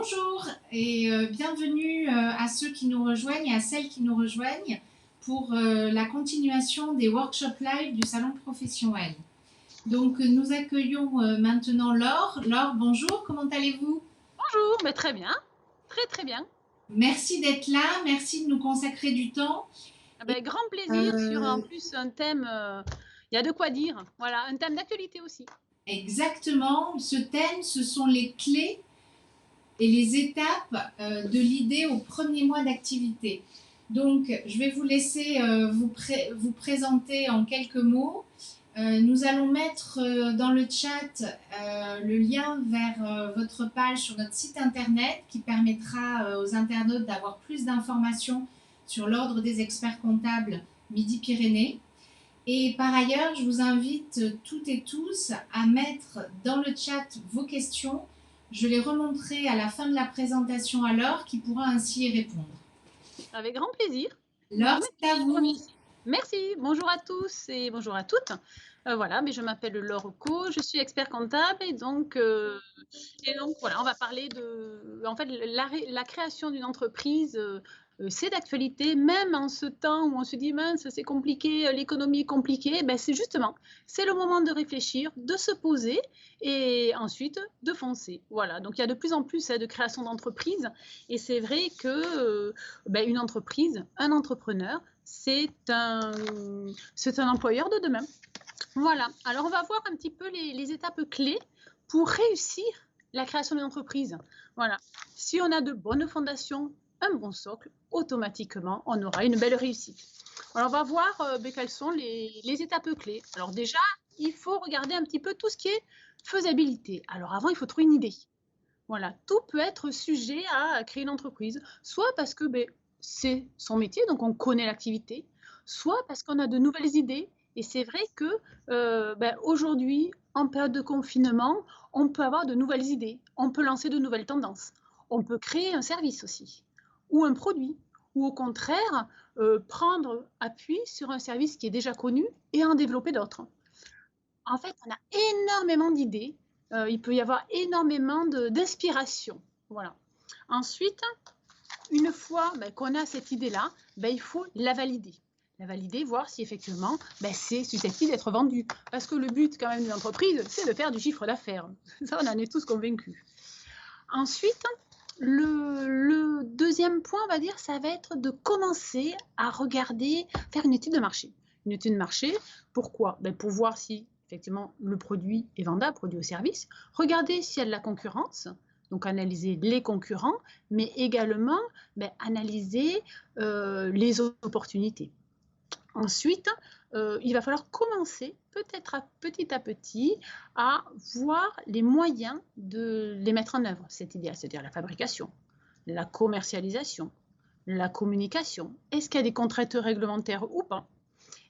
Bonjour et bienvenue à ceux qui nous rejoignent et à celles qui nous rejoignent pour la continuation des workshops live du Salon Professionnel. Donc nous accueillons maintenant Laure. Laure, bonjour, comment allez-vous? Bonjour, mais très bien, très très bien. Merci d'être là, merci de nous consacrer du temps. Ah ben, grand plaisir sur en Euh, plus un thème, il y a de quoi dire. Voilà, un thème d'actualité aussi. Exactement, ce thème, ce sont les clés et les étapes de l'idée au premier mois d'activité. Donc, je vais vous laisser vous présenter en quelques mots. Nous allons mettre dans le chat le lien vers votre page sur notre site internet qui permettra aux internautes d'avoir plus d'informations sur l'ordre des experts comptables Midi-Pyrénées. Et par ailleurs, je vous invite toutes et tous à mettre dans le chat vos questions. Je les remonterai à la fin de la présentation à Laure qui pourra ainsi y répondre. Avec grand plaisir. Laure, c'est à vous. Merci, bonjour à tous et bonjour à toutes. Voilà, mais je m'appelle Laure Co, je suis expert comptable et donc voilà, on va parler de, en fait, la création d'une entreprise. C'est d'actualité, même en ce temps où on se dit mince, c'est compliqué, l'économie est compliquée. Ben c'est justement, c'est le moment de réfléchir, de se poser et ensuite de foncer. Voilà, donc il y a de plus en plus de création d'entreprises et c'est vrai que une entreprise, un entrepreneur, c'est un employeur de demain. Voilà, alors on va voir un petit peu les étapes clés pour réussir la création d'une entreprise. Voilà, si on a de bonnes fondations, un bon socle, automatiquement, on aura une belle réussite. Alors on va voir quelles sont les étapes clés. Alors déjà, il faut regarder un petit peu tout ce qui est faisabilité. Alors avant, il faut trouver une idée. Voilà, tout peut être sujet à créer une entreprise, soit parce que c'est son métier, donc on connaît l'activité, soit parce qu'on a de nouvelles idées. Et c'est vrai que aujourd'hui, en période de confinement, on peut avoir de nouvelles idées, on peut lancer de nouvelles tendances, on peut créer un service aussi, ou un produit, ou au contraire, prendre appui sur un service qui est déjà connu et en développer d'autres. En fait, on a énormément d'idées. Il peut y avoir énormément d'inspiration. Voilà. Ensuite, une fois qu'on a cette idée-là, il faut la valider. La valider, voir si effectivement c'est susceptible d'être vendu. Parce que le but quand même d'une entreprise, c'est de faire du chiffre d'affaires. Ça, on en est tous convaincus. Ensuite, le deuxième point, on va dire, ça va être de commencer à regarder, faire une étude de marché. Une étude de marché, pourquoi? Pour voir si effectivement le produit est vendable, produit ou service. Regarder s'il y a de la concurrence, donc analyser les concurrents, mais également analyser les opportunités. Ensuite, il va falloir commencer peut-être petit à petit à voir les moyens de les mettre en œuvre, cette idée, c'est-à-dire la fabrication, la commercialisation, la communication. Est-ce qu'il y a des contraintes réglementaires ou pas?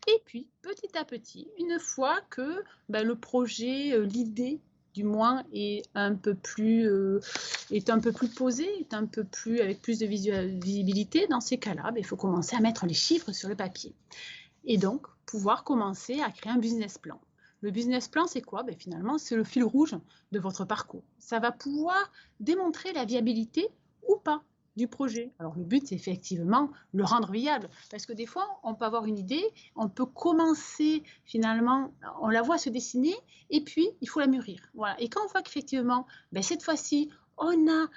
Et puis, petit à petit, une fois que le projet, l'idée du moins est un peu plus posée, est un peu plus avec plus de visibilité, dans ces cas-là, il faut commencer à mettre les chiffres sur le papier. Et donc, pouvoir commencer à créer un business plan. Le business plan, c'est quoi? Finalement, c'est le fil rouge de votre parcours. Ça va pouvoir démontrer la viabilité ou pas du projet. Alors, le but, c'est effectivement le rendre viable. Parce que des fois, on peut avoir une idée, on peut commencer finalement, on la voit se dessiner, et puis, il faut la mûrir. Voilà. Et quand on voit qu'effectivement, cette fois-ci, on a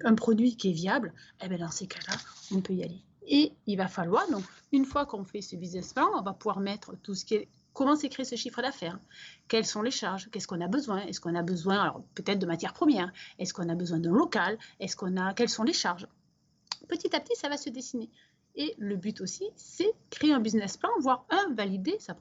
un produit qui est viable, dans ces cas-là, on peut y aller. Et il va falloir, donc, une fois qu'on fait ce business plan, on va pouvoir mettre tout ce qui est comment c'est créé ce chiffre d'affaires, quelles sont les charges, qu'est-ce qu'on a besoin, est-ce qu'on a besoin, alors peut-être de matières premières, est-ce qu'on a besoin d'un local, quelles sont les charges. Petit à petit, ça va se dessiner. Et le but aussi, c'est créer un business plan, voire valider son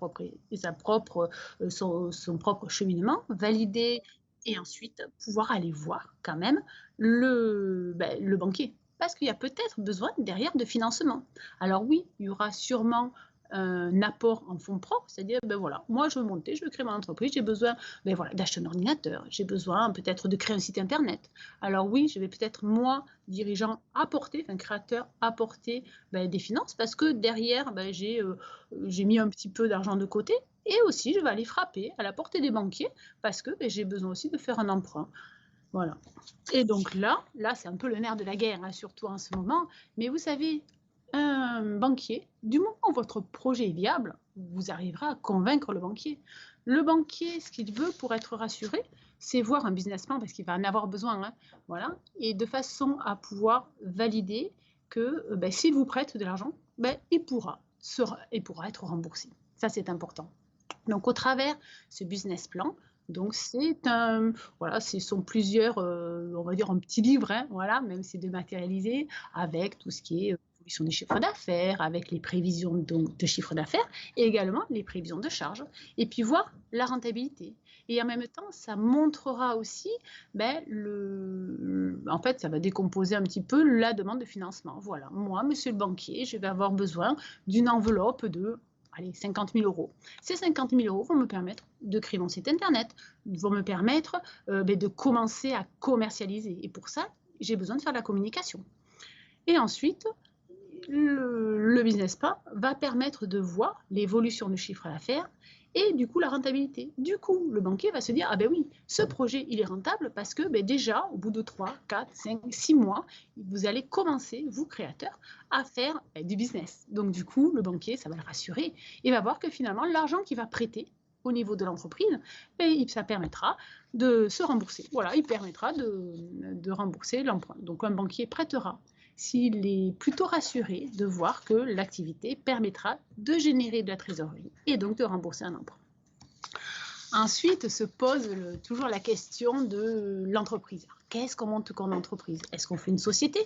propre cheminement, valider et ensuite pouvoir aller voir quand même le banquier. Parce qu'il y a peut-être besoin derrière de financement. Alors oui, il y aura sûrement un apport en fonds propres, c'est-à-dire, voilà, moi je veux monter, je veux créer mon entreprise, j'ai besoin d'acheter un ordinateur, j'ai besoin peut-être de créer un site internet. Alors oui, je vais peut-être, moi, dirigeant, apporter, créateur, apporter des finances, parce que derrière, j'ai mis un petit peu d'argent de côté, Et aussi, je vais aller frapper à la porte des banquiers parce que j'ai besoin aussi de faire un emprunt. Voilà. Et donc là c'est un peu le nerf de la guerre, hein, surtout en ce moment. Mais vous savez, un banquier, du moment où votre projet est viable, vous arriverez à convaincre le banquier. Le banquier, ce qu'il veut pour être rassuré, c'est voir un business plan parce qu'il va en avoir besoin. Hein, voilà. Et de façon à pouvoir valider que s'il vous prête de l'argent, il pourra être remboursé. Ça, c'est important. Donc, au travers ce business plan, donc c'est un, voilà, ce sont plusieurs, on va dire un petit livre, hein, voilà, même si c'est dématérialisé, avec tout ce qui est évolution des chiffres d'affaires, avec les prévisions donc, de chiffre d'affaires, et également les prévisions de charges, et puis voir la rentabilité. Et en même temps, ça montrera aussi, en fait, ça va décomposer un petit peu la demande de financement. Voilà, moi, monsieur le banquier, je vais avoir besoin d'une enveloppe de 50 000 euros. Ces 50 000 euros vont me permettre de créer mon site internet, vont me permettre de commencer à commercialiser. Et pour ça, j'ai besoin de faire de la communication. Et ensuite, le business plan va permettre de voir l'évolution du chiffre d'affaires et du coup la rentabilité. Du coup, le banquier va se dire, ah ben oui, ce projet, il est rentable parce que déjà, au bout de 3, 4, 5, 6 mois, vous allez commencer, vous créateurs, à faire du business. Donc du coup, le banquier, ça va le rassurer et va voir que finalement, l'argent qu'il va prêter au niveau de l'entreprise, ça permettra de se rembourser. Voilà, il permettra de rembourser l'emprunt. Donc un banquier prêtera s'il est plutôt rassuré de voir que l'activité permettra de générer de la trésorerie et donc de rembourser un emprunt. Ensuite se pose toujours la question de l'entreprise. Qu'est-ce qu'on monte comme entreprise? Est-ce qu'on fait une société?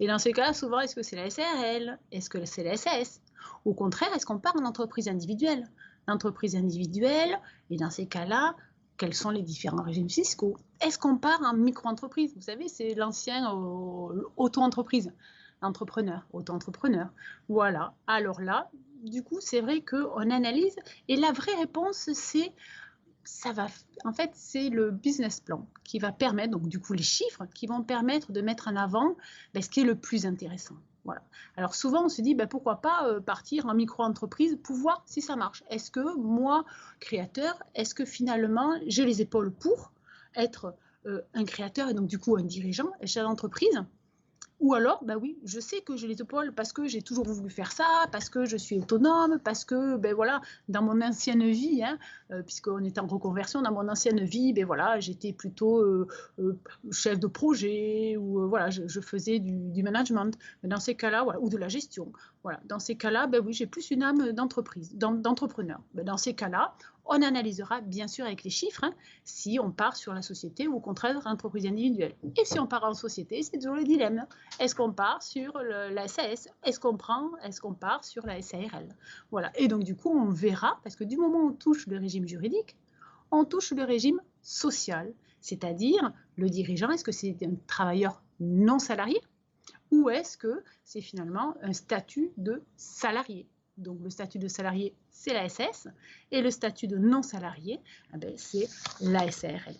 Et dans ce cas, souvent, est-ce que c'est la SARL? Est-ce que c'est la SAS? Au contraire, est-ce qu'on part en entreprise individuelle? L'entreprise individuelle, et dans ces cas-là, quels sont les différents régimes fiscaux? Est-ce qu'on part en micro-entreprise? Vous savez, c'est l'ancien auto-entreprise, auto-entrepreneur. Voilà. Alors là, du coup, c'est vrai qu'on analyse et la vraie réponse, c'est en fait, c'est le business plan qui va permettre, donc du coup les chiffres, qui vont permettre de mettre en avant ce qui est le plus intéressant. Voilà. Alors souvent, on se dit, pourquoi pas partir en micro-entreprise pour voir si ça marche. Est-ce que moi, créateur, est-ce que finalement, j'ai les épaules pour être un créateur et donc du coup un dirigeant chez l'entreprise? Ou alors, oui, je sais que j'ai les épaules parce que j'ai toujours voulu faire ça, parce que je suis autonome, parce que, voilà, dans mon ancienne vie, hein, puisqu'on était en reconversion, dans mon ancienne vie, voilà, j'étais plutôt chef de projet, ou voilà, je faisais du management. Mais dans ces cas-là, voilà, ou de la gestion. Voilà, dans ces cas-là, oui, j'ai plus une âme d'entreprise, d'entrepreneur. Dans ces cas-là, on analysera bien sûr avec les chiffres si on part sur la société ou au contraire l'entreprise individuelle. Et si on part en société, c'est toujours le dilemme. Est-ce qu'on part sur la SAS? Est-ce qu'on part sur la SARL? Voilà. Et donc du coup, on verra, parce que du moment où on touche le régime juridique, on touche le régime social. C'est-à-dire, le dirigeant, est-ce que c'est un travailleur non salarié? Ou est-ce que c'est finalement un statut de salarié? Donc le statut de salarié, c'est la SS, et le statut de non-salarié, c'est la SARL.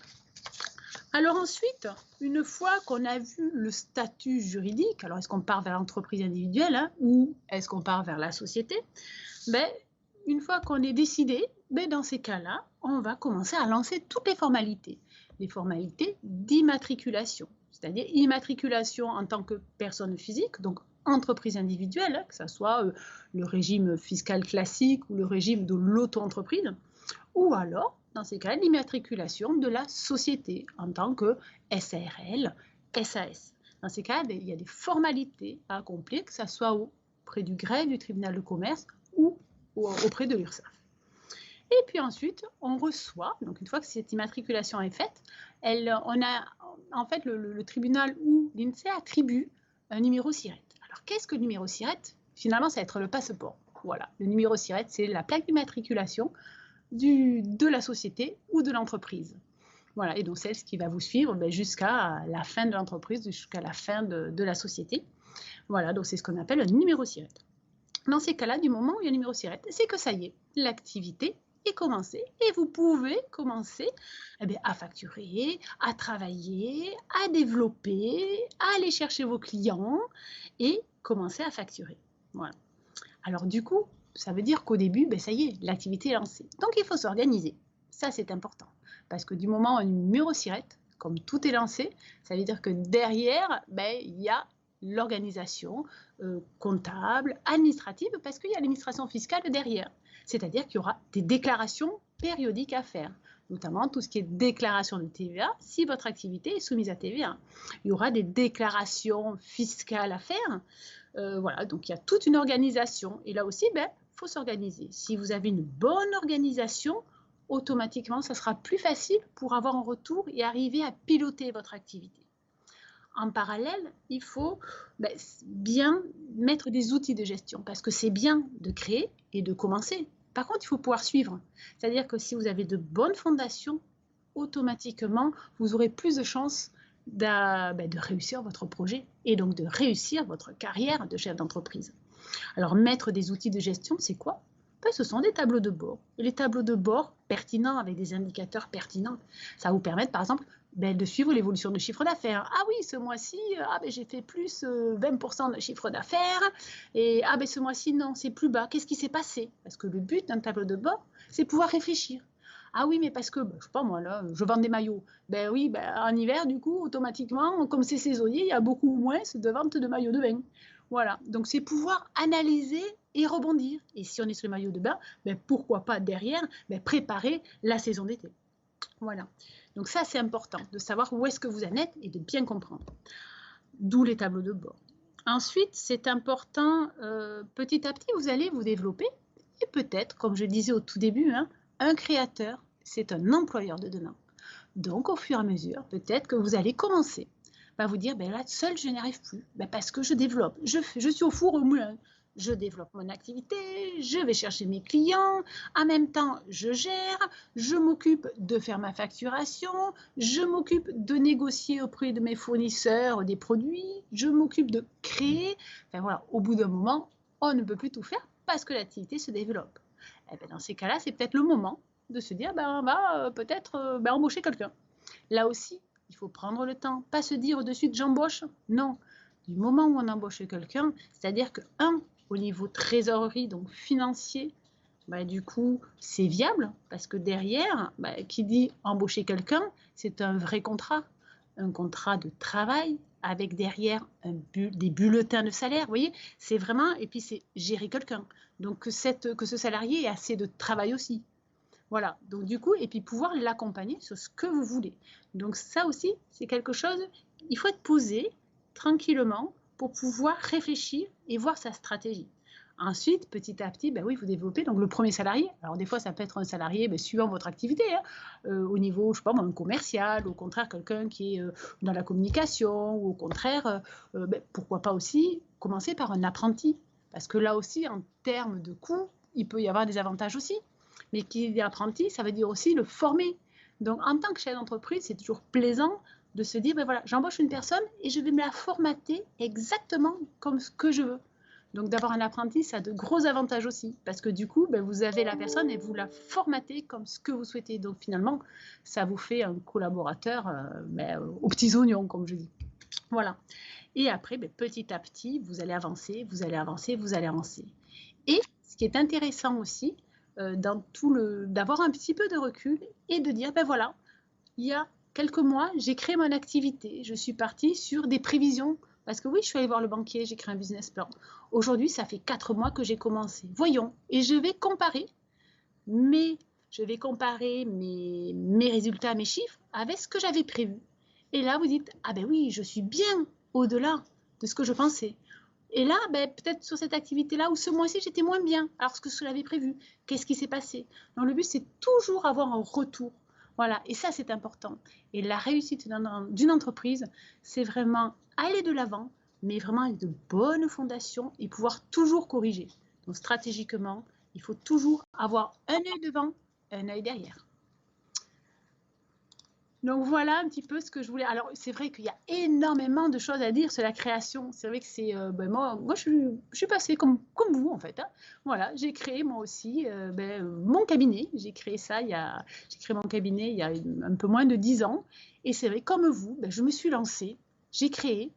Alors ensuite, une fois qu'on a vu le statut juridique, alors est-ce qu'on part vers l'entreprise individuelle ou est-ce qu'on part vers la société? Une fois qu'on est décidé, dans ces cas-là, on va commencer à lancer toutes les formalités d'immatriculation, c'est-à-dire immatriculation en tant que personne physique, donc entreprise individuelle, que ce soit le régime fiscal classique ou le régime de l'auto-entreprise, ou alors, dans ces cas, l'immatriculation de la société en tant que SARL, SAS. Dans ces cas, il y a des formalités à accomplir, que ce soit auprès du greffe, du tribunal de commerce ou auprès de l'URSSAF. Et puis ensuite, on reçoit, donc une fois que cette immatriculation est faite, en fait, le tribunal ou l'INSEE attribue un numéro SIRET. Alors, qu'est-ce que le numéro SIRET? Finalement, ça va être le passeport. Voilà, le numéro SIRET, c'est la plaque d'immatriculation de la société ou de l'entreprise. Voilà, et donc celle qui va vous suivre jusqu'à la fin de l'entreprise, jusqu'à la fin de la société. Voilà, donc c'est ce qu'on appelle un numéro SIRET. Dans ces cas-là, du moment où il y a un numéro SIRET, c'est que ça y est, l'activité est commencée et vous pouvez commencer à facturer, à travailler, à développer, à aller chercher vos clients et commencer à facturer. Voilà. Alors du coup, ça veut dire qu'au début, ben, ça y est, l'activité est lancée. Donc, il faut s'organiser. Ça, c'est important. Parce que du moment où on numéro sirette, comme tout est lancé, ça veut dire que derrière, ben, il y a l'organisation comptable, administrative, parce qu'il y a l'administration fiscale derrière. C'est-à-dire qu'il y aura des déclarations périodiques à faire, notamment tout ce qui est déclaration de TVA, si votre activité est soumise à TVA. Il y aura des déclarations fiscales à faire. Voilà, donc il y a toute une organisation. Et là aussi, ben, faut s'organiser. Si vous avez une bonne organisation, automatiquement, ça sera plus facile pour avoir un retour et arriver à piloter votre activité. En parallèle, il faut bien mettre des outils de gestion parce que c'est bien de créer et de commencer. Par contre, il faut pouvoir suivre. C'est-à-dire que si vous avez de bonnes fondations, automatiquement, vous aurez plus de chances de réussir votre projet et donc de réussir votre carrière de chef d'entreprise. Alors, mettre des outils de gestion, c'est quoi? Ce sont des tableaux de bord. Et les tableaux de bord pertinents avec des indicateurs pertinents, ça va vous permettre, par exemple, de suivre l'évolution du chiffre d'affaires. Ah oui, ce mois-ci, j'ai fait plus 20% de chiffre d'affaires. Et ce mois-ci, non, c'est plus bas. Qu'est-ce qui s'est passé? Parce que le but d'un tableau de bord, c'est pouvoir réfléchir. Ah oui, mais parce que, je sais pas moi, là, je vends des maillots. Ben oui, en hiver, du coup, automatiquement, comme c'est saisonnier, il y a beaucoup moins de ventes de maillots de bain. Voilà, donc c'est pouvoir analyser et rebondir. Et si on est sur le maillot de bain, pourquoi pas derrière préparer la saison d'été. Voilà, donc ça c'est important de savoir où est-ce que vous en êtes et de bien comprendre. D'où les tableaux de bord. Ensuite, c'est important, petit à petit, vous allez vous développer. Et peut-être, comme je disais au tout début, un créateur, c'est un employeur de demain. Donc, au fur et à mesure, peut-être que vous allez commencer à vous dire, là, seul, je n'y arrive plus, parce que je développe, je suis au four au moulin, je développe mon activité, je vais chercher mes clients, en même temps, je gère, je m'occupe de faire ma facturation, je m'occupe de négocier auprès de mes fournisseurs des produits, je m'occupe de créer. Enfin voilà, au bout d'un moment, on ne peut plus tout faire parce que l'activité se développe. Et dans ces cas-là, c'est peut-être le moment de se dire, on va peut-être embaucher quelqu'un. Là aussi, il faut prendre le temps, pas se dire de suite j'embauche. Non, du moment où on embauche quelqu'un, c'est-à-dire que au niveau trésorerie, donc financier, du coup, c'est viable parce que derrière, qui dit embaucher quelqu'un, c'est un vrai contrat, un contrat de travail avec derrière des bulletins de salaire. Vous voyez, c'est vraiment, et puis c'est gérer quelqu'un. Donc que ce salarié ait assez de travail aussi. Voilà, donc du coup, et puis pouvoir l'accompagner sur ce que vous voulez. Donc ça aussi, c'est quelque chose, il faut être posé tranquillement pour pouvoir réfléchir et voir sa stratégie. Ensuite, petit à petit, oui, vous développez donc le premier salarié. Alors des fois, ça peut être un salarié suivant votre activité, au niveau, je sais pas moi, un commercial, au contraire, quelqu'un qui est dans la communication, ou au contraire, pourquoi pas aussi commencer par un apprenti. Parce que là aussi, en termes de coûts, il peut y avoir des avantages aussi. Mais qui dit apprenti, ça veut dire aussi le former. Donc, en tant que chef d'entreprise, c'est toujours plaisant de se dire, voilà, j'embauche une personne et je vais me la formater exactement comme ce que je veux. Donc, d'avoir un apprenti, ça a de gros avantages aussi, parce que du coup, vous avez la personne et vous la formatez comme ce que vous souhaitez. Donc, finalement, ça vous fait un collaborateur aux petits oignons, comme je dis. Voilà. Et après, petit à petit, vous allez avancer, vous allez avancer, vous allez avancer. Et ce qui est intéressant aussi, d'avoir un petit peu de recul et de dire, voilà, il y a quelques mois, j'ai créé mon activité, je suis partie sur des prévisions, parce que oui, je suis allée voir le banquier, j'ai créé un business plan. Aujourd'hui, ça fait 4 mois que j'ai commencé. Voyons, et je vais comparer mes résultats, mes chiffres, avec ce que j'avais prévu. Et là, vous dites, oui, je suis bien au-delà de ce que je pensais. Et là, peut-être sur cette activité-là, ou ce mois-ci, j'étais moins bien, alors que je l'avais prévu. Qu'est-ce qui s'est passé? Donc, le but, c'est toujours avoir un retour. Voilà, et ça, c'est important. Et la réussite d'une entreprise, c'est vraiment aller de l'avant, mais vraiment avec de bonnes fondations et pouvoir toujours corriger. Donc, stratégiquement, il faut toujours avoir un œil devant, un œil derrière. Donc voilà un petit peu ce que je voulais. Alors c'est vrai qu'il y a énormément de choses à dire sur la création. C'est vrai que c'est moi je suis passée comme vous en fait. Voilà, j'ai créé moi aussi mon cabinet. J'ai créé mon cabinet il y a un peu moins de 10 ans. Et c'est vrai comme vous, je me suis lancée, j'ai créé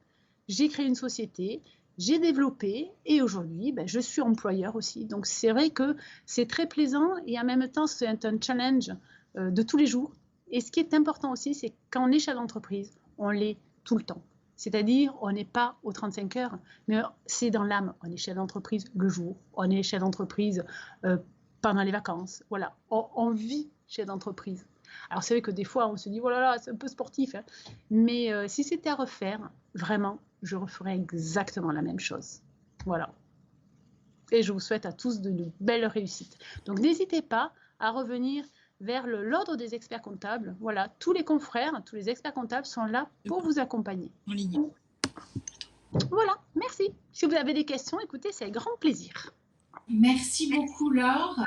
une société. j'ai développé et aujourd'hui, ben, je suis employeur aussi. Donc, c'est vrai que c'est très plaisant et en même temps, c'est un challenge de tous les jours. Et ce qui est important aussi, c'est quand on est chef d'entreprise, on l'est tout le temps. C'est-à-dire, on n'est pas aux 35 heures, mais c'est dans l'âme. On est chef d'entreprise le jour, on est chef d'entreprise pendant les vacances. Voilà, on vit chef d'entreprise. Alors, c'est vrai que des fois, on se dit, voilà, là, c'est un peu sportif. Hein. Mais si c'était à refaire, vraiment, je referais exactement la même chose. Voilà. Et je vous souhaite à tous de belles réussites. Donc, n'hésitez pas à revenir vers l'ordre des experts comptables. Voilà, tous les confrères, tous les experts comptables sont là pour vous accompagner. En ligne. Voilà, merci. Si vous avez des questions, écoutez, c'est un grand plaisir. Merci beaucoup, Laure.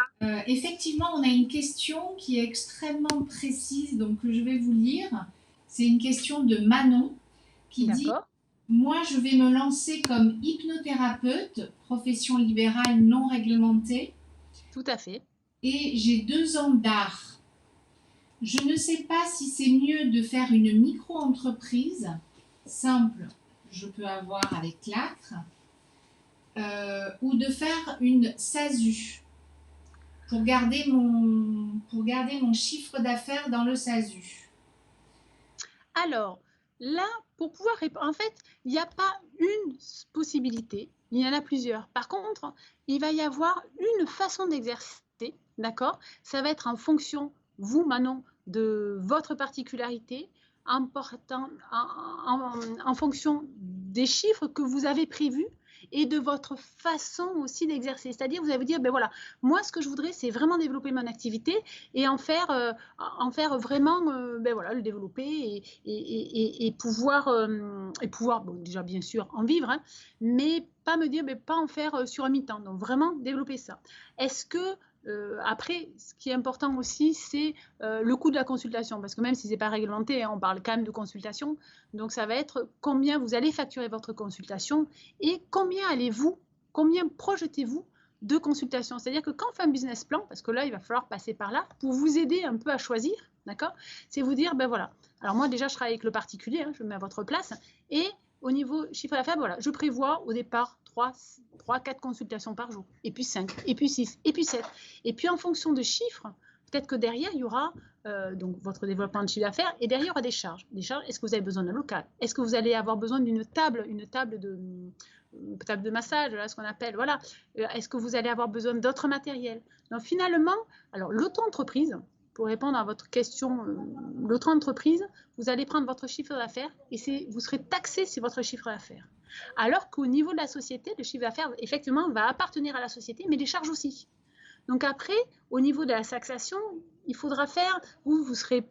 Effectivement, on a une question qui est extrêmement précise, donc que je vais vous lire. C'est une question de Manon qui dit « Moi, je vais me lancer comme hypnothérapeute, profession libérale non réglementée. Tout à fait. Et j'ai 2 ans d'art. Je ne sais pas si c'est mieux de faire une micro-entreprise simple, je peux avoir avec l'ACRE, ou de faire une SASU pour garder mon chiffre d'affaires dans le SASU. » Alors, là, pour pouvoir répondre, en fait, il n'y a pas une possibilité, il y en a plusieurs. Par contre, il va y avoir une façon d'exercer, d'accord? Ça va être en fonction, vous, Manon, de votre particularité, en fonction des chiffres que vous avez prévus et de votre façon aussi d'exercer. C'est-à-dire, vous allez vous dire, ben voilà, moi, ce que je voudrais, c'est vraiment développer mon activité et en faire vraiment, ben voilà, le développer et pouvoir, bon, déjà, bien sûr, en vivre, hein, mais pas me dire, mais pas en faire sur un mi-temps. Donc, vraiment développer ça. Est-ce que après, ce qui est important aussi, c'est le coût de la consultation, parce que même si ce n'est pas réglementé, hein, on parle quand même de consultation, donc ça va être combien vous allez facturer votre consultation et combien projetez-vous de consultation. C'est-à-dire que quand on fait un business plan, parce que là, il va falloir passer par là, pour vous aider un peu à choisir, d'accord, c'est vous dire, ben voilà, alors moi déjà, je travaille avec le particulier, hein, je me mets à votre place, et au niveau chiffre d'affaires, voilà, je prévois au départ 3-4 consultations par jour, et puis 5, et puis 6, et puis 7. Et puis en fonction de chiffres, peut-être que derrière, il y aura donc votre développement de chiffre d'affaires, et derrière, il y aura des charges. Des charges, est-ce que vous avez besoin d'un local? Est-ce que vous allez avoir besoin d'une table de massage, là, ce qu'on appelle, voilà. Est-ce que vous allez avoir besoin d'autres matériels? Donc finalement, alors l'auto-entreprise, pour répondre à votre question, l'auto-entreprise, vous allez prendre votre chiffre d'affaires et vous serez taxé sur votre chiffre d'affaires. Alors qu'au niveau de la société, le chiffre d'affaires, effectivement, va appartenir à la société, mais les charges aussi. Donc après, au niveau de la taxation, il faudra faire, vous serez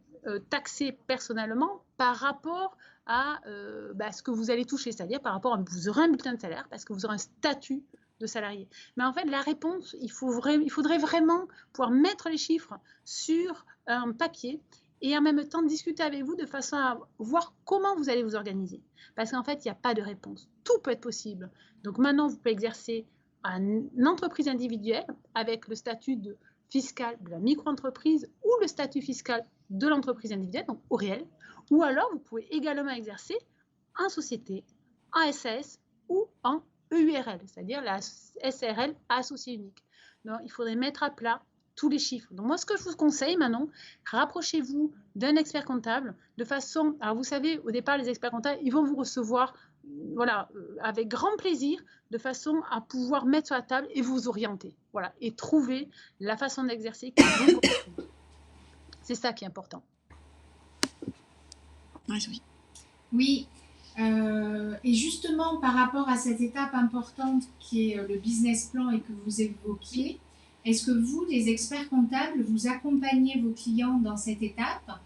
taxé personnellement par rapport à ce que vous allez toucher, c'est-à-dire par rapport à, vous aurez un bulletin de salaire parce que vous aurez un statut de salarié. Mais en fait, la réponse, il faudrait vraiment pouvoir mettre les chiffres sur un papier et en même temps discuter avec vous de façon à voir comment vous allez vous organiser. Parce qu'en fait, il n'y a pas de réponse. Tout peut être possible. Donc maintenant, vous pouvez exercer en entreprise individuelle avec le statut fiscal de la micro-entreprise ou le statut fiscal de l'entreprise individuelle, donc au réel. Ou alors, vous pouvez également exercer en société, en SAS ou en EURL, c'est-à-dire la SRL associée unique. Donc, il faudrait mettre à plat tous les chiffres. Donc, moi, ce que je vous conseille, Manon, rapprochez-vous d'un expert comptable de façon... Alors, vous savez, au départ, les experts comptables, ils vont vous recevoir voilà, avec grand plaisir, de façon à pouvoir mettre sur la table et vous orienter. Voilà, et trouver la façon d'exercer qui vous correspond. C'est ça qui est important. Oui. Oui. Et justement, par rapport à cette étape importante qui est le business plan et que vous évoquiez, est-ce que vous, les experts comptables, vous accompagnez vos clients dans cette étape?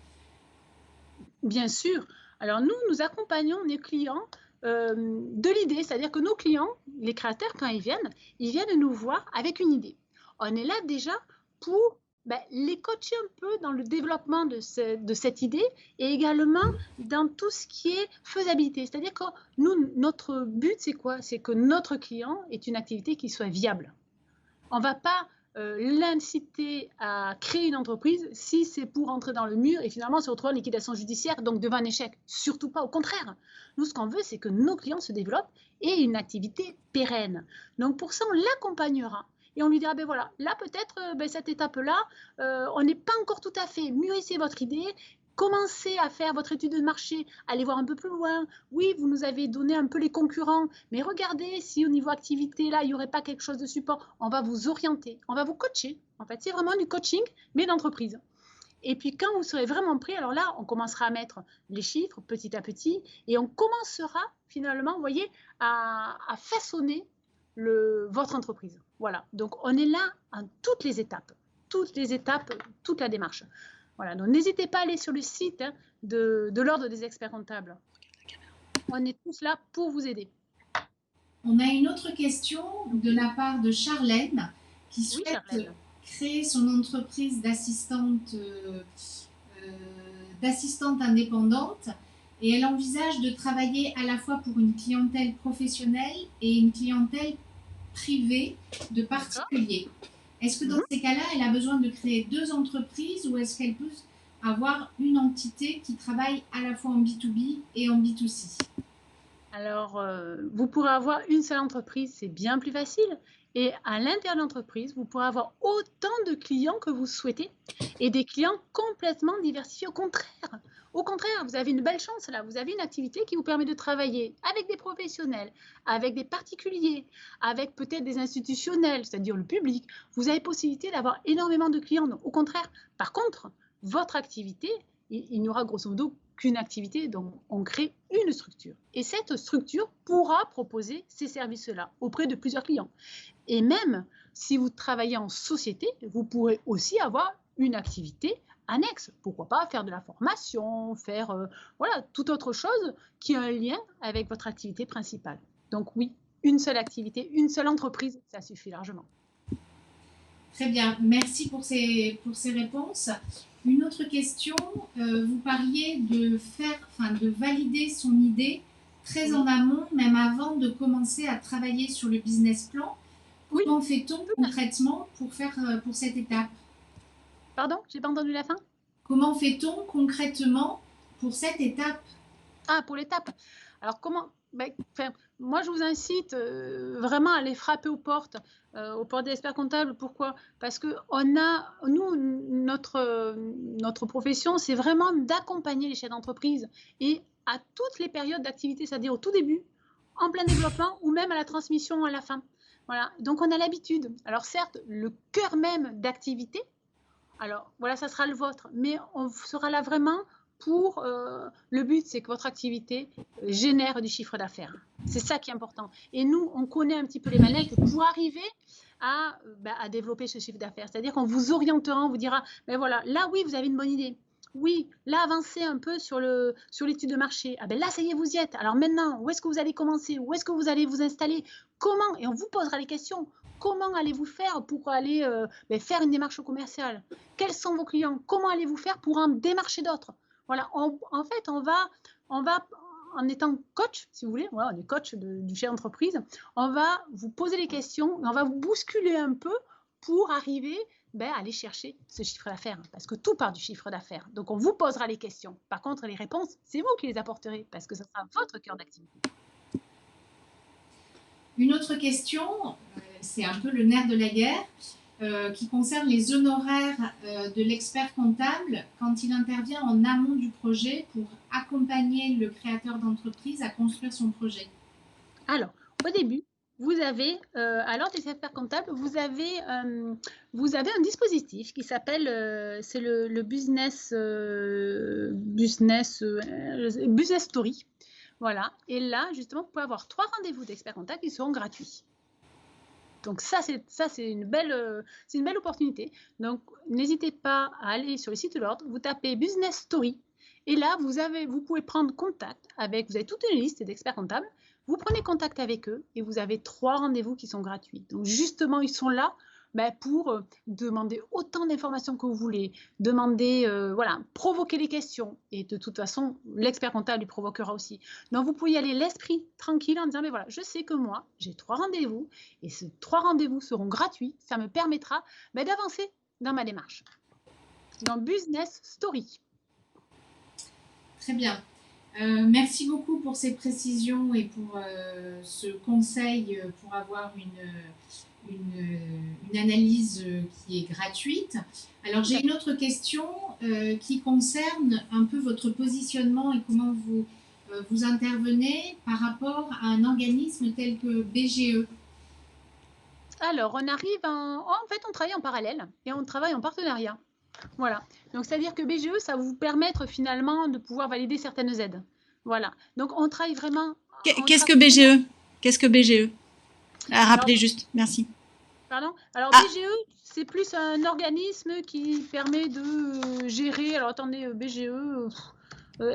Bien sûr. Alors nous accompagnons nos clients de l'idée, c'est-à-dire que nos clients, les créateurs, quand ils viennent nous voir avec une idée. On est là déjà pour les coacher un peu dans le développement de cette idée et également dans tout ce qui est faisabilité. C'est-à-dire que nous, notre but, c'est quoi? C'est que notre client ait une activité qui soit viable. On ne va pas l'inciter à créer une entreprise si c'est pour entrer dans le mur et finalement se retrouver en liquidation judiciaire, donc devant un échec. Surtout pas, au contraire. Nous, ce qu'on veut, c'est que nos clients se développent et aient une activité pérenne. Donc pour ça, on l'accompagnera. Et on lui dira, ben voilà, là peut-être, cette étape-là, on n'est pas encore tout à fait, mûrissez votre idée, commencez à faire votre étude de marché, allez voir un peu plus loin. Oui, vous nous avez donné un peu les concurrents, mais regardez si au niveau activité, là, il n'y aurait pas quelque chose de support. On va vous orienter, on va vous coacher. En fait, c'est vraiment du coaching, mais d'entreprise. Et puis, quand vous serez vraiment prêt, alors là, on commencera à mettre les chiffres petit à petit et on commencera finalement, vous voyez, à façonner votre entreprise. Voilà. Donc, on est là en toutes les étapes, toute la démarche. Voilà, donc n'hésitez pas à aller sur le site de l'Ordre des experts comptables. On est tous là pour vous aider. On a une autre question de la part de Charlène qui souhaite créer son entreprise d'assistante indépendante et elle envisage de travailler à la fois pour une clientèle professionnelle et une clientèle privée de particuliers. Est-ce que dans ces cas-là, elle a besoin de créer 2 entreprises ou est-ce qu'elle peut avoir une entité qui travaille à la fois en B2B et en B2C? Alors, vous pourrez avoir une seule entreprise, c'est bien plus facile. Et à l'intérieur de l'entreprise, vous pourrez avoir autant de clients que vous souhaitez et des clients complètement diversifiés. Au contraire, vous avez une belle chance là. Vous avez une activité qui vous permet de travailler avec des professionnels, avec des particuliers, avec peut-être des institutionnels, c'est-à-dire le public. Vous avez possibilité d'avoir énormément de clients. Donc, au contraire, par contre, votre activité, il n'y aura grosso modo qu'une activité, donc on crée une structure. Et cette structure pourra proposer ces services-là auprès de plusieurs clients. Et même si vous travaillez en société, vous pourrez aussi avoir une activité annexe. Pourquoi pas faire de la formation, faire voilà, toute autre chose qui a un lien avec votre activité principale. Donc oui, une seule activité, une seule entreprise, ça suffit largement. Très bien, merci pour ces réponses. Une autre question, vous parliez de valider son idée très en amont, même avant de commencer à travailler sur le business plan. Comment fait-on concrètement pour cette étape? Pardon, j'ai pas entendu la fin. Comment fait-on concrètement pour cette étape? Ah, pour l'étape. Alors comment moi, je vous incite vraiment à aller frapper aux portes des experts comptables. Pourquoi? Parce que notre profession, c'est vraiment d'accompagner les chefs d'entreprise et à toutes les périodes d'activité, c'est-à-dire au tout début, en plein développement ou même à la transmission à la fin. Voilà. Donc, on a l'habitude. Alors, certes, le cœur même d'activité, alors voilà, ça sera le vôtre, mais on sera là vraiment pour le but, c'est que votre activité génère du chiffre d'affaires. C'est ça qui est important. Et nous, on connaît un petit peu les manettes pour arriver à développer ce chiffre d'affaires. C'est-à-dire qu'on vous orientera, on vous dira, ben voilà, là oui, vous avez une bonne idée. Oui, là, avancez un peu sur l'étude de marché. Ah ben là, ça y est, vous y êtes. Alors maintenant, où est-ce que vous allez commencer? Où est-ce que vous allez vous installer? Comment? Et on vous posera les questions. Comment allez-vous faire pour aller faire une démarche commerciale? Quels sont vos clients? Comment allez-vous faire pour en démarcher d'autres? Voilà, en fait, on va, en étant coach, si vous voulez, voilà, on est coach du chef d'entreprise, on va vous poser les questions, on va vous bousculer un peu pour arriver à aller chercher ce chiffre d'affaires, parce que tout part du chiffre d'affaires. Donc, on vous posera les questions. Par contre, les réponses, c'est vous qui les apporterez, parce que ce sera votre cœur d'activité. Une autre question, c'est un peu le nerf de la guerre, qui concerne les honoraires de l'expert comptable quand il intervient en amont du projet pour accompagner le créateur d'entreprise à construire son projet. Alors, au début, vous avez, à l'Ordre des experts comptables, vous avez un dispositif qui s'appelle, c'est le Business Story. Voilà. Et là, justement, vous pouvez avoir 3 rendez-vous d'experts comptables qui seront gratuits. Donc ça, c'est une belle opportunité. Donc, n'hésitez pas à aller sur le site de l'Ordre, vous tapez Business Story, et là, vous pouvez prendre contact avec, vous avez toute une liste d'experts comptables, vous prenez contact avec eux, et vous avez 3 rendez-vous qui sont gratuits. Donc, justement, ils sont là pour demander autant d'informations que vous voulez, demander, voilà, provoquer les questions. Et de toute façon, l'expert comptable lui provoquera aussi. Donc, vous pouvez y aller l'esprit tranquille en disant, mais voilà, je sais que moi, j'ai 3 rendez-vous et ces 3 rendez-vous seront gratuits. Ça me permettra d'avancer dans ma démarche. Dans Business Story. Très bien. Merci beaucoup pour ces précisions et pour ce conseil pour avoir une analyse qui est gratuite. Alors, j'ai une autre question qui concerne un peu votre positionnement et comment vous intervenez par rapport à un organisme tel que BGE. Alors, on arrive en fait, on travaille en parallèle et on travaille en partenariat. Voilà. Donc, c'est-à-dire que BGE, ça va vous permettre finalement de pouvoir valider certaines aides. Voilà. Donc, on travaille vraiment… Qu'est-ce que BGE? Qu'est-ce que BGE? À rappeler juste, merci. Pardon? Alors, BGE, c'est plus un organisme qui permet de gérer… Alors, attendez, BGE…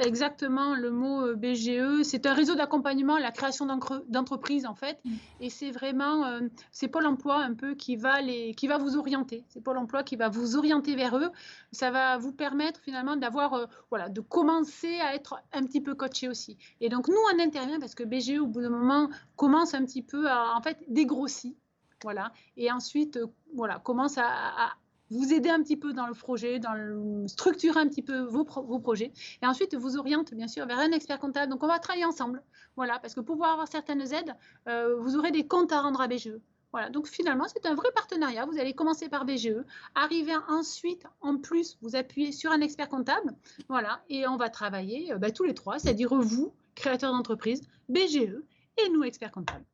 exactement, le mot BGE, c'est un réseau d'accompagnement à la création d'entreprises en fait, et c'est vraiment, c'est Pôle emploi un peu qui va vous orienter, c'est Pôle emploi qui va vous orienter vers eux, ça va vous permettre finalement d'avoir, voilà, de commencer à être un petit peu coaché aussi. Et donc nous on intervient parce que BGE au bout d'un moment commence un petit peu à, en fait, dégrossir, voilà, et ensuite, voilà, commence à vous aider un petit peu dans le projet, structurer un petit peu vos projets, et ensuite vous oriente bien sûr vers un expert comptable. Donc on va travailler ensemble, voilà, parce que pour pouvoir avoir certaines aides, vous aurez des comptes à rendre à BGE. Voilà, donc finalement c'est un vrai partenariat. Vous allez commencer par BGE, arriver ensuite en plus vous appuyez sur un expert comptable, voilà, et on va travailler tous les trois, c'est-à-dire vous, créateurs d'entreprise, BGE et nous, experts comptables.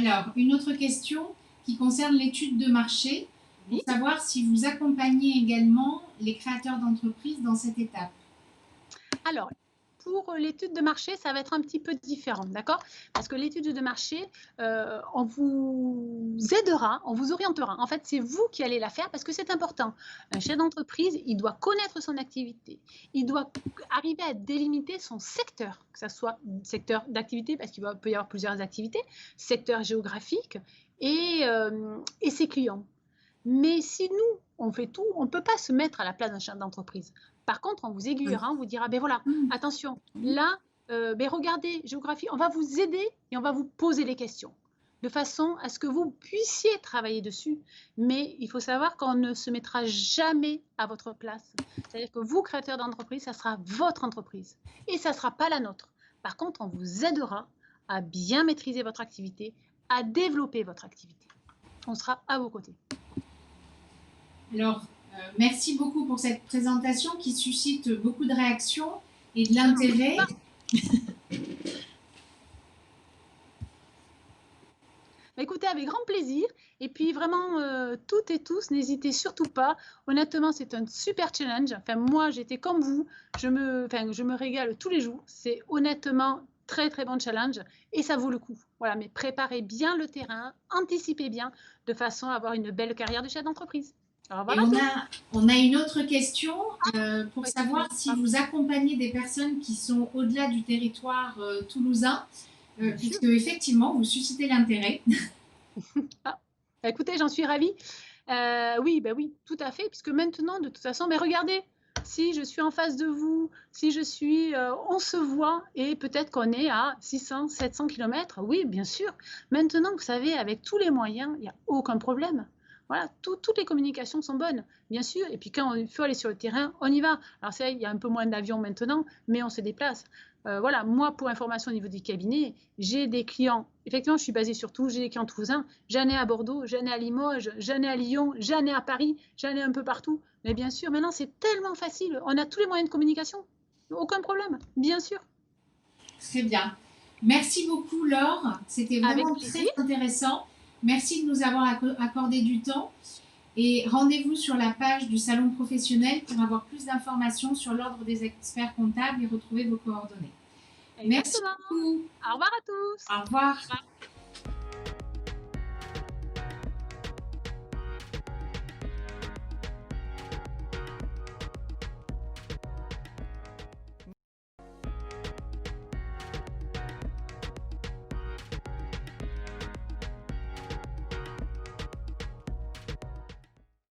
Alors, une autre question qui concerne l'étude de marché. Pour savoir si vous accompagnez également les créateurs d'entreprises dans cette étape. Alors, pour l'étude de marché, ça va être un petit peu différent, d'accord? Parce que l'étude de marché, on vous aidera, on vous orientera. En fait, c'est vous qui allez la faire parce que c'est important. Un chef d'entreprise, il doit connaître son activité. Il doit arriver à délimiter son secteur, que ce soit secteur d'activité, parce qu'il peut y avoir plusieurs activités, secteur géographique et ses clients. Mais si nous, on fait tout, on ne peut pas se mettre à la place d'un chef d'entreprise. Par contre, on vous aiguillera, on vous dira, ben voilà, attention, là, regardez, géographie, on va vous aider et on va vous poser les questions, de façon à ce que vous puissiez travailler dessus. Mais il faut savoir qu'on ne se mettra jamais à votre place. C'est-à-dire que vous, créateurs d'entreprise, ça sera votre entreprise et ça ne sera pas la nôtre. Par contre, on vous aidera à bien maîtriser votre activité, à développer votre activité. On sera à vos côtés. Alors, merci beaucoup pour cette présentation qui suscite beaucoup de réactions et de l'intérêt. Écoutez, avec grand plaisir. Et puis vraiment, toutes et tous, n'hésitez surtout pas. Honnêtement, c'est un super challenge. Enfin, moi, j'étais comme vous. Je me régale tous les jours. C'est honnêtement très, très bon challenge et ça vaut le coup. Voilà, mais préparez bien le terrain, anticipez bien de façon à avoir une belle carrière de chef d'entreprise. Et on a une autre question pour savoir si vous accompagnez des personnes qui sont au-delà du territoire toulousain, puisque effectivement, vous suscitez l'intérêt. Écoutez, j'en suis ravie. Oui, oui, tout à fait, puisque maintenant, de toute façon, mais regardez, si je suis en face de vous, si je suis, on se voit et peut-être qu'on est à 600, 700 km, oui, bien sûr. Maintenant, vous savez, avec tous les moyens, il n'y a aucun problème. Voilà, toutes les communications sont bonnes, bien sûr. Et puis quand il faut aller sur le terrain, on y va. Alors c'est vrai, il y a un peu moins d'avions maintenant, mais on se déplace. Voilà, moi, pour information au niveau du cabinet, j'ai des clients. Effectivement, je suis basée sur Toulouse, j'ai des clients toulousains. J'en ai à Bordeaux, j'en ai à Limoges, j'en ai à Lyon, j'en ai à Paris, j'en ai un peu partout. Mais bien sûr, maintenant, c'est tellement facile. On a tous les moyens de communication. Aucun problème, bien sûr. Très bien. Merci beaucoup, Laure. C'était vraiment très intéressant. Merci de nous avoir accordé du temps. Et rendez-vous sur la page du salon professionnel pour avoir plus d'informations sur l'ordre des experts comptables et retrouver vos coordonnées. Exactement. Merci beaucoup. Au revoir à tous. Au revoir.